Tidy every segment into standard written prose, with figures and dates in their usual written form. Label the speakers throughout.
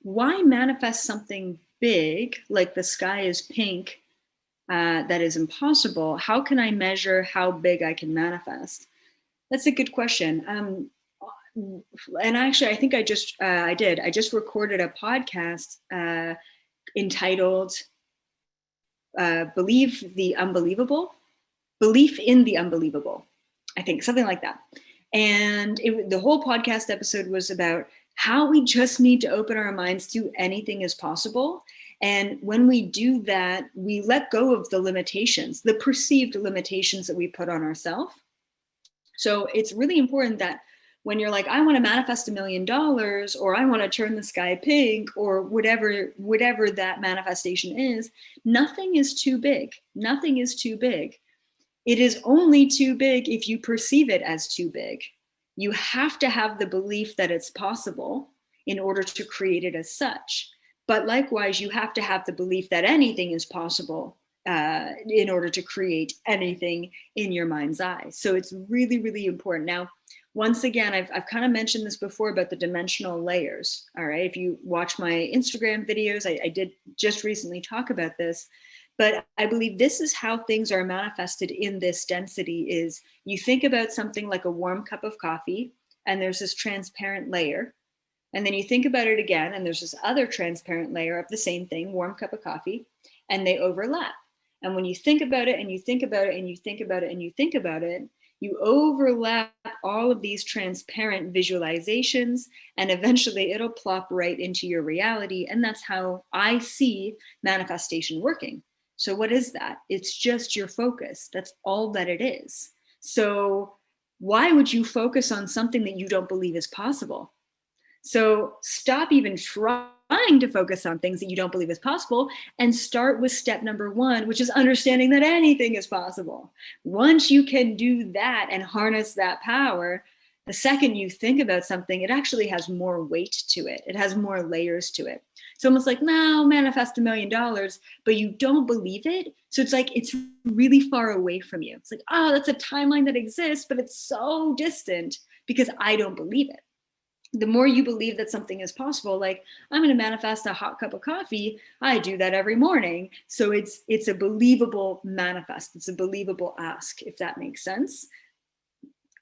Speaker 1: why manifest something big like the sky is pink that is impossible? How can I measure how big I can manifest? That's a good question. And actually, I think I did. I just recorded a podcast entitled "Believe the Unbelievable," belief in the unbelievable. I think something like that. And the whole podcast episode was about how we just need to open our minds to anything is possible. And when we do that, we let go of the limitations, the perceived limitations that we put on ourselves. So it's really important that when you're like, I want to manifest $1 million, or I want to turn the sky pink, or whatever that manifestation is, nothing is too big. Nothing is too big. It is only too big if you perceive it as too big. You have to have the belief that it's possible in order to create it as such. But likewise, you have to have the belief that anything is possible in order to create anything in your mind's eye. So it's really, really important. Now, once again, I've kind of mentioned this before about the dimensional layers. All right. If you watch my Instagram videos, I did just recently talk about this. But I believe this is how things are manifested in this density is you think about something like a warm cup of coffee, and there's this transparent layer. And then you think about it again, and there's this other transparent layer of the same thing, warm cup of coffee, and they overlap. And when you think about it and you think about it and you think about it and you think about it, you overlap all of these transparent visualizations, and eventually it'll plop right into your reality. And that's how I see manifestation working. So what is that? It's just your focus. That's all that it is. So why would you focus on something that you don't believe is possible? So stop even trying to focus on things that you don't believe is possible and start with step number 1, which is understanding that anything is possible. Once you can do that and harness that power, the second you think about something, it actually has more weight to it. It has more layers to it. It's almost like, no, manifest $1 million, but you don't believe it. So it's like, it's really far away from you. It's like, oh, that's a timeline that exists, but it's so distant because I don't believe it. The more you believe that something is possible, like I'm going to manifest a hot cup of coffee, I do that every morning. So it's a believable manifest. It's a believable ask, if that makes sense.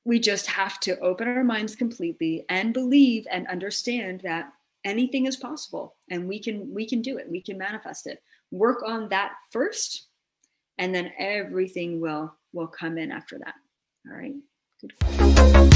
Speaker 1: We just have to open our minds completely and believe and understand that anything is possible, and we can do it. We can manifest it. Work on that first, and then everything will come in after that. All right. Good.